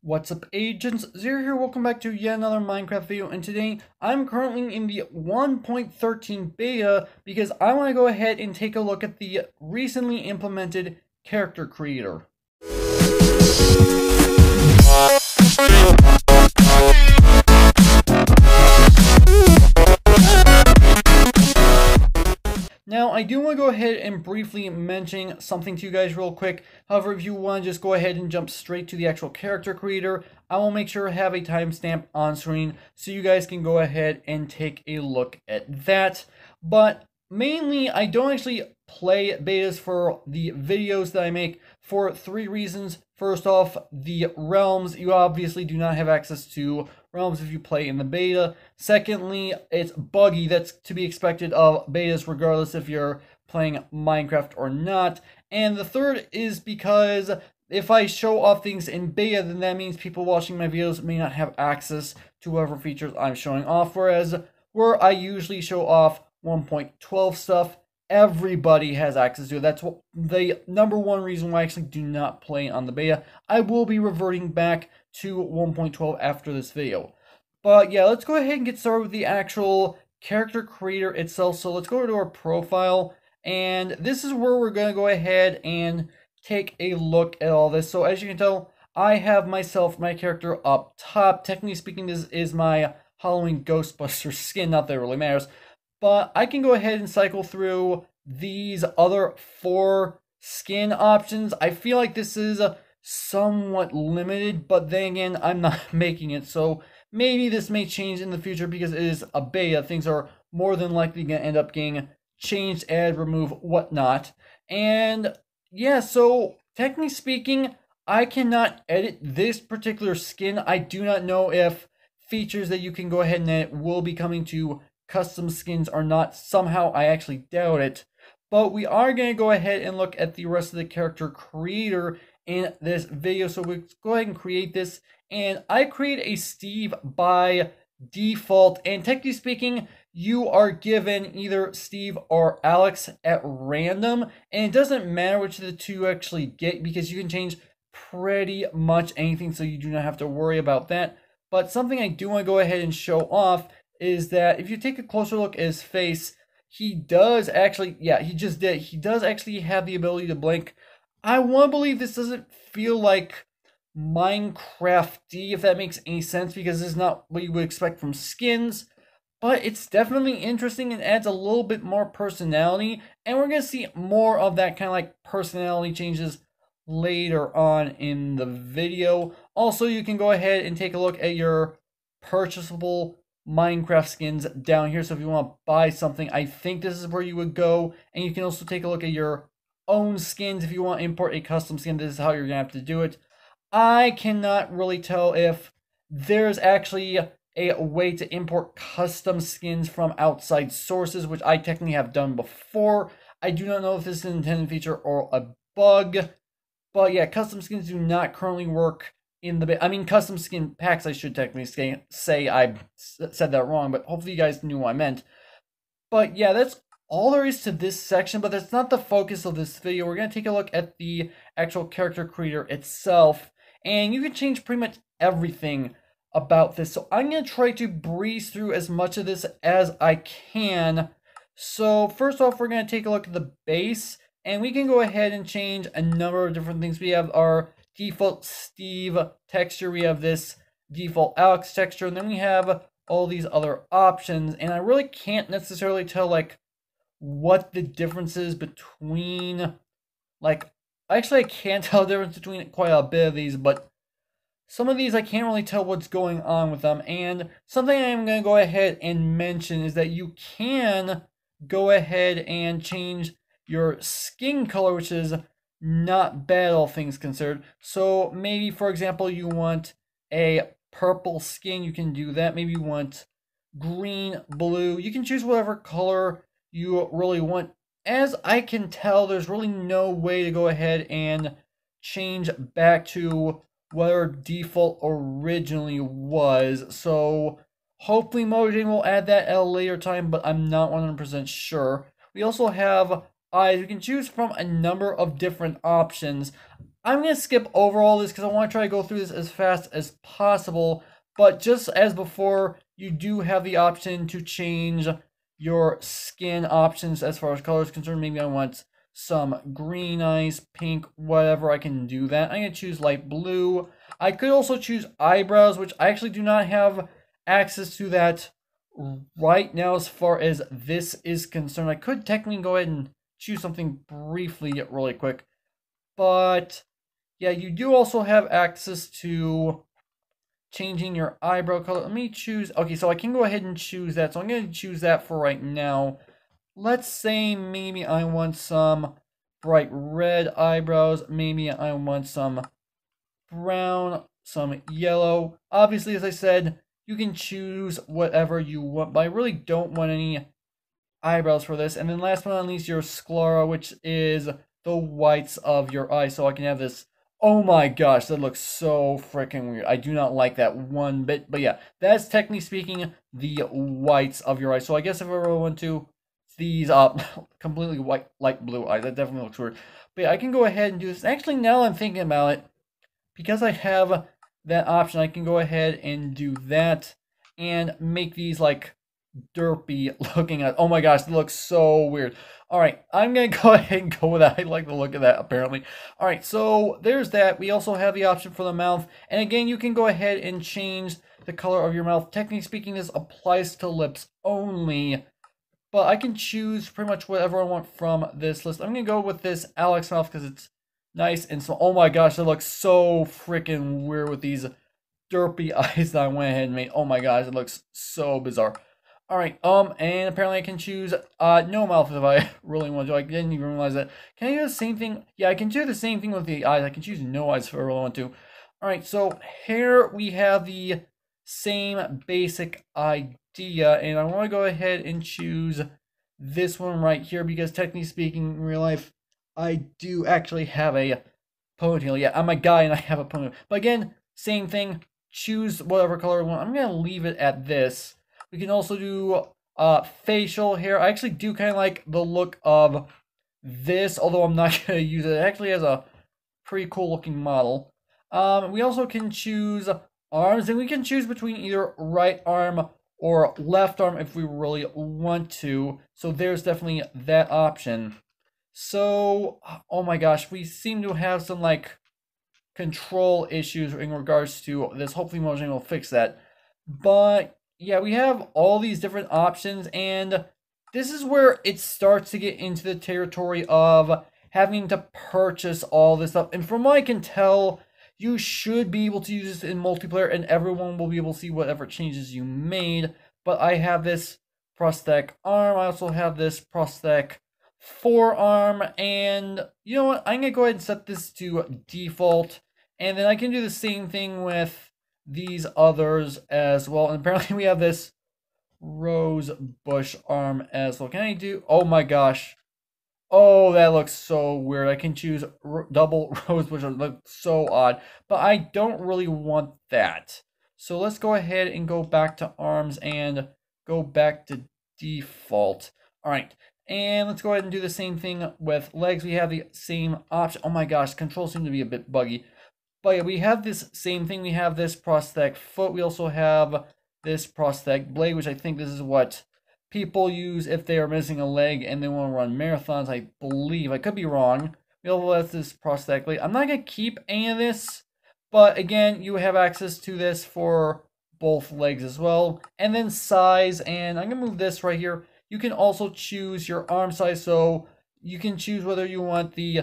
What's up, agents? Zero here, welcome back to yet another Minecraft video, and today I'm currently in the 1.13 beta because I want to go ahead and take a look at the recently implemented character creator. Now, I do want to go ahead and briefly mention something to you guys real quick. However, if you want to just go ahead and jump straight to the actual character creator, I will make sure to have a timestamp on screen so you guys can go ahead and take a look at that. But mainly, I don't actually play betas for the videos that I make for three reasons. First off, the realms, you obviously do not have access to realms if you play in the beta. Secondly, it's buggy. That's to be expected of betas regardless if you're playing Minecraft or not. And the third is because if I show off things in beta, then that means people watching my videos may not have access to whatever features I'm showing off. Whereas where I usually show off 1.12 stuff, everybody has access to it. That's what the number one reason why I actually do not play on the beta. I will be reverting back to 1.12 after this video. But yeah, let's go ahead and get started with the actual character creator itself. So let's go to our profile, and this is where we're going to go ahead and take a look at all this. So as you can tell, I have my character up top. Technically speaking, this is my Halloween Ghostbuster skin. Not that it really matters. But I can go ahead and cycle through these other four skin options. I feel like this is somewhat limited, but then again, I'm not making it. So maybe this may change in the future because it is a beta. Things are more than likely going to end up getting changed, add, remove, whatnot. And yeah, so technically speaking, I cannot edit this particular skin. I do not know if features that you can go ahead and edit will be coming to custom skins or not. Somehow I actually doubt it, but we are going to go ahead and look at the rest of the character creator in this video. So we'll go ahead and create this, and I create a Steve by default, and technically speaking you are given either Steve or Alex at random, and it doesn't matter which of the two you actually get because you can change pretty much anything, so you do not have to worry about that. But something I do want to go ahead and show off is that if you take a closer look at his face, he does actually, yeah, he just did. He does actually have the ability to blink. I want to believe this doesn't feel like Minecrafty, if that makes any sense, because this is not what you would expect from skins. But it's definitely interesting and adds a little bit more personality. And we're going to see more of that kind of like personality changes later on in the video. Also, you can go ahead and take a look at your purchasable Minecraft skins down here. So if you want to buy something, I think this is where you would go. And you can also take a look at your own skins. If you want to import a custom skin, this is how you're gonna have to do it. I cannot really tell if there's actually a way to import custom skins from outside sources, which I technically have done before. I do not know if this is an intended feature or a bug, but yeah, custom skins do not currently work in the custom skin packs, I should technically say. I said that wrong, but hopefully you guys knew what I meant. But yeah, that's all there is to this section, but that's not the focus of this video. We're going to take a look at the actual character creator itself, and you can change pretty much everything about this. So I'm going to try to breeze through as much of this as I can. So first off, we're going to take a look at the base, and we can go ahead and change a number of different things. We have our default Steve texture, we have this default Alex texture, and then we have all these other options, and I really can't necessarily tell like what the difference is between, like, actually I can't tell the difference between quite a bit of these, but some of these I can't really tell what's going on with them. And something I'm going to go ahead and mention is that you can go ahead and change your skin color, which is not bad, all things considered. So maybe, for example, you want a purple skin, you can do that. Maybe you want green, blue. You can choose whatever color you really want. As I can tell, there's really no way to go ahead and change back to whatever default originally was. So hopefully Mojang will add that at a later time, but I'm not 100% sure. We also have eyes. We can choose from a number of different options. I'm going to skip over all this because I want to try to go through this as fast as possible. But just as before, you do have the option to change your skin options as far as color is concerned. Maybe I want some green eyes, pink, whatever. I can do that. I'm going to choose light blue. I could also choose eyebrows, which I actually do not have access to that right now as far as this is concerned. I could technically go ahead and choose something briefly really quick. But yeah, you do also have access to changing your eyebrow color. Let me choose. Okay, so I can go ahead and choose that. So I'm going to choose that for right now. Let's say maybe I want some bright red eyebrows. Maybe I want some brown, some yellow. Obviously, as I said, you can choose whatever you want, but I really don't want any eyebrows for this. And then last but not least, your sclera, which is the whites of your eyes. So I can have this. Oh my gosh, that looks so freaking weird. I do not like that one bit. But yeah, that's technically speaking the whites of your eyes. So I guess if I really want to, these completely white, light blue eyes. That definitely looks weird. But yeah, I can go ahead and do this. Actually, now I'm thinking about it, because I have that option, I can go ahead and do that and make these like derpy looking at. Oh my gosh, it looks so weird. All right, I'm gonna go ahead and go with that. I like the look of that apparently. All right, so there's that. We also have the option for the mouth, and again, you can go ahead and change the color of your mouth. Technically speaking, this applies to lips only, but I can choose pretty much whatever I want from this list. I'm gonna go with this Alex mouth because it's nice and small. Oh my gosh, it looks so freaking weird with these derpy eyes that I went ahead and made. Oh my gosh, it looks so bizarre. Alright, and apparently I can choose no mouth if I really want to. I didn't even realize that. Can I do the same thing? Yeah, I can do the same thing with the eyes. I can choose no eyes if I really want to. Alright, so here we have the same basic idea, and I want to go ahead and choose this one right here, because technically speaking, in real life, I do actually have a ponytail. Yeah, I'm a guy and I have a ponytail. But again, same thing. Choose whatever color you want. I'm going to leave it at this. We can also do facial hair. I actually do kind of like the look of this, although I'm not going to use it. It actually has a pretty cool looking model. We also can choose arms, and we can choose between either right arm or left arm if we really want to. So there's definitely that option. So, oh my gosh, we seem to have some like control issues in regards to this. Hopefully Mojang will fix that. But yeah, we have all these different options, and this is where it starts to get into the territory of having to purchase all this stuff. And from what I can tell, you should be able to use this in multiplayer, and everyone will be able to see whatever changes you made. But I have this prosthetic arm. I also have this prosthetic forearm, and you know what? I'm going to go ahead and set this to default, and then I can do the same thing with these others as well. And apparently we have this rose bush arm as well. Can I do? Oh my gosh. Oh, that looks so weird. I can choose double rose bush. It looks so odd, but I don't really want that. So let's go ahead and go back to arms and go back to default. All right. And let's go ahead and do the same thing with legs. We have the same option. Oh my gosh, controls seem to be a bit buggy. But yeah, we have this same thing. We have this prosthetic foot. We also have this prosthetic blade, which I think this is what people use if they are missing a leg and they want to run marathons, I believe. I could be wrong. We also have this prosthetic blade. I'm not going to keep any of this, but again, you have access to this for both legs as well. And then size, and I'm going to move this right here. You can also choose your arm size, so you can choose whether you want the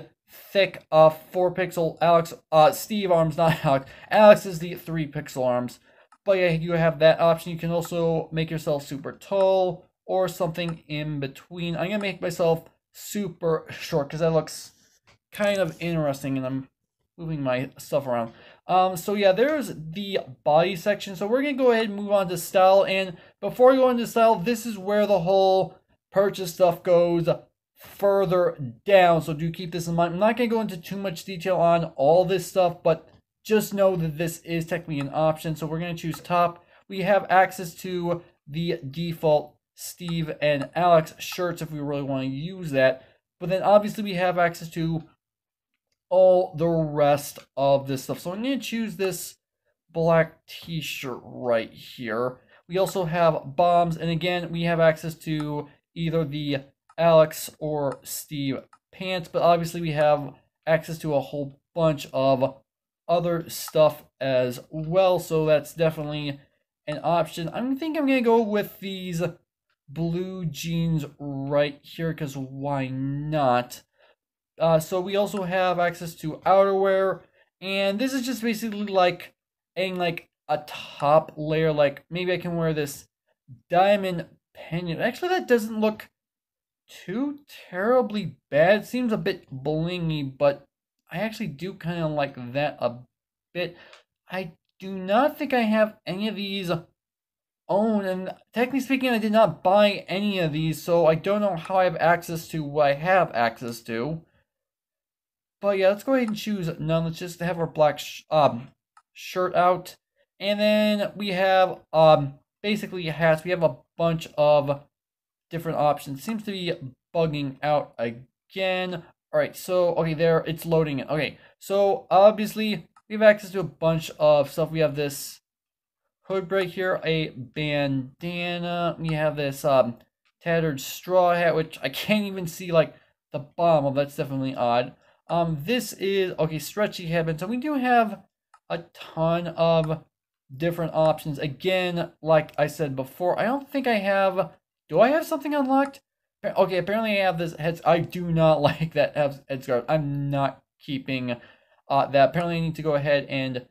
thick 4-pixel Steve arms, not Alex. Alex is the 3-pixel arms. But yeah, you have that option. You can also make yourself super tall or something in between. I'm going to make myself super short because that looks kind of interesting, and I'm moving my stuff around. So yeah, there's the body section. So we're going to go ahead and move on to style. And before we go into style, this is where the whole purchase stuff goes further down. So do keep this in mind. I'm not going to go into too much detail on all this stuff, but just know that this is technically an option. So we're going to choose top. We have access to the default Steve and Alex shirts if we really want to use that. But then obviously we have access to all the rest of this stuff. So I'm going to choose this black t-shirt right here. We also have bombs, and again, we have access to either the Alex or Steve pants, but obviously we have access to a whole bunch of other stuff as well, so that's definitely an option. I think I'm gonna go with these blue jeans right here, because why not? So we also have access to outerwear, and this is just basically like a top layer. Like maybe I can wear this diamond pendant. Actually, that doesn't look too terribly bad. Seems a bit blingy, but I actually do kind of like that a bit. I do not think I have any of these owned, and technically speaking, I did not buy any of these, so I don't know how I have access to what I have access to. But yeah, let's go ahead and choose none. Let's just have our black shirt out. And then we have basically hats. We have a bunch of different options. Seems to be bugging out again. Alright, so okay, there it's loading it. Okay, so obviously we have access to a bunch of stuff. We have this hood right here, a bandana. We have this tattered straw hat, which I can't even see like the bottom of. That's definitely odd. This is, okay, stretchy headband. So we do have a ton of different options. Again, like I said before, I don't think I have, do I have something unlocked? Okay, apparently I have this head, I do not like that headscarf. I'm not keeping that. Apparently I need to go ahead and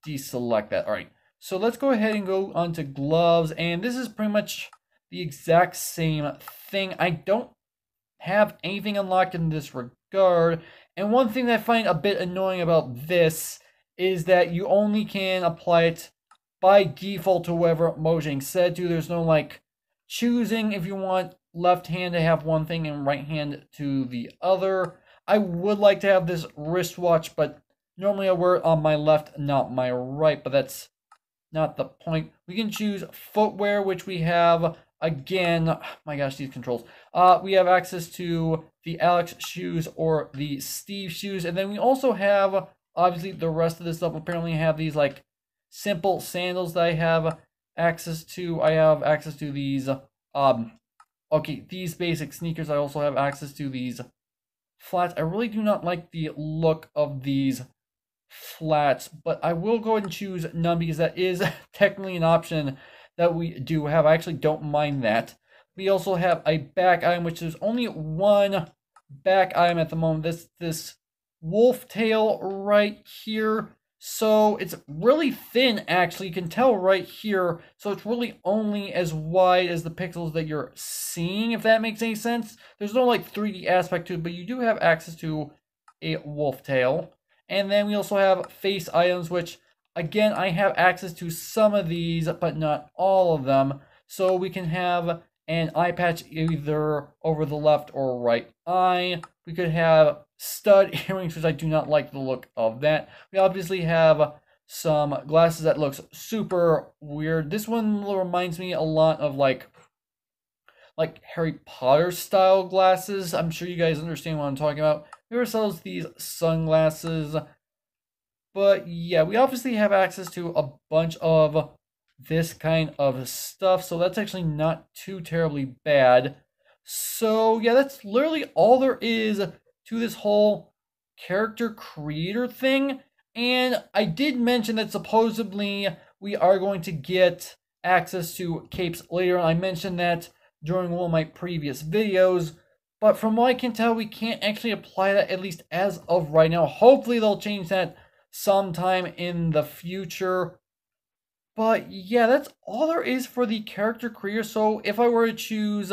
deselect that. All right, so let's go ahead and go on to gloves, and this is pretty much the exact same thing. I don't have anything unlocked in this regard. And one thing that I find a bit annoying about this is that you only can apply it by default to whoever Mojang said to. There's no like choosing if you want left hand to have one thing and right hand to the other. I would like to have this wristwatch, but normally I wear it on my left, not my right, but that's not the point. We can choose footwear, which we have. Again, oh my gosh, these controls. We have access to the Alex shoes or the Steve shoes. And then we also have, obviously, the rest of this stuff. Apparently have these, like, simple sandals that I have access to. I have access to these, okay, these basic sneakers. I also have access to these flats. I really do not like the look of these flats, but I will go ahead and choose none because that is technically an option that we do have. I actually don't mind that. We also have a back item, which is only one back item at the moment. This wolf tail right here. So it's really thin, actually. You can tell right here. So it's really only as wide as the pixels that you're seeing, if that makes any sense. There's no like 3D aspect to it, but you do have access to a wolf tail. And then we also have face items, which, again, I have access to some of these, but not all of them. So we can have an eye patch either over the left or right eye. We could have stud earrings, which I do not like the look of that. We obviously have some glasses that looks super weird. This one reminds me a lot of like Harry Potter style glasses. I'm sure you guys understand what I'm talking about. We ourselves these sunglasses. But yeah, we obviously have access to a bunch of this kind of stuff, so that's actually not too terribly bad. So yeah, that's literally all there is to this whole character creator thing. And I did mention that supposedly we are going to get access to capes later. I mentioned that during one of my previous videos. But from what I can tell, we can't actually apply that, at least as of right now. Hopefully they'll change that sometime in the future. But yeah, that's all there is for the character creator. So if I were to choose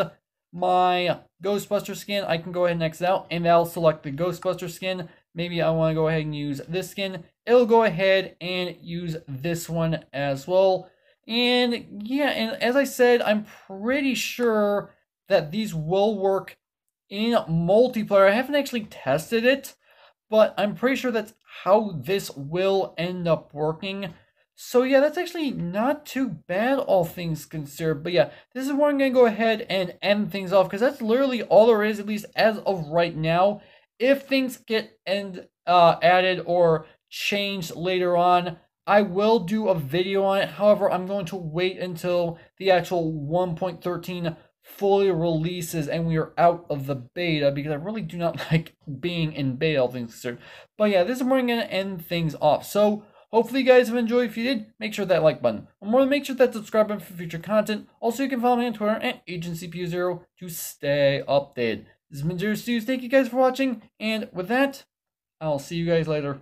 my Ghostbuster skin, I can go ahead and X out, and that'll select the Ghostbuster skin. Maybe I want to go ahead and use this skin. It'll go ahead and use this one as well. And yeah, and as I said, I'm pretty sure that these will work in multiplayer. I haven't actually tested it, but I'm pretty sure that's how this will end up working. So yeah, that's actually not too bad, all things considered. But yeah, this is where I'm going to go ahead and end things off, because that's literally all there is, at least as of right now. If things get added or changed later on, I will do a video on it. However, I'm going to wait until the actual 1.13 fully releases and we are out of the beta, because I really do not like being in beta, all things considered. But yeah, this is where I'm going to end things off. So hopefully you guys have enjoyed. If you did, make sure that like button. Or more, make sure that subscribe button for future content. Also, you can follow me on Twitter at AgentCPU0 to stay updated. This has been Zero Stews. Thank you guys for watching, and with that, I'll see you guys later.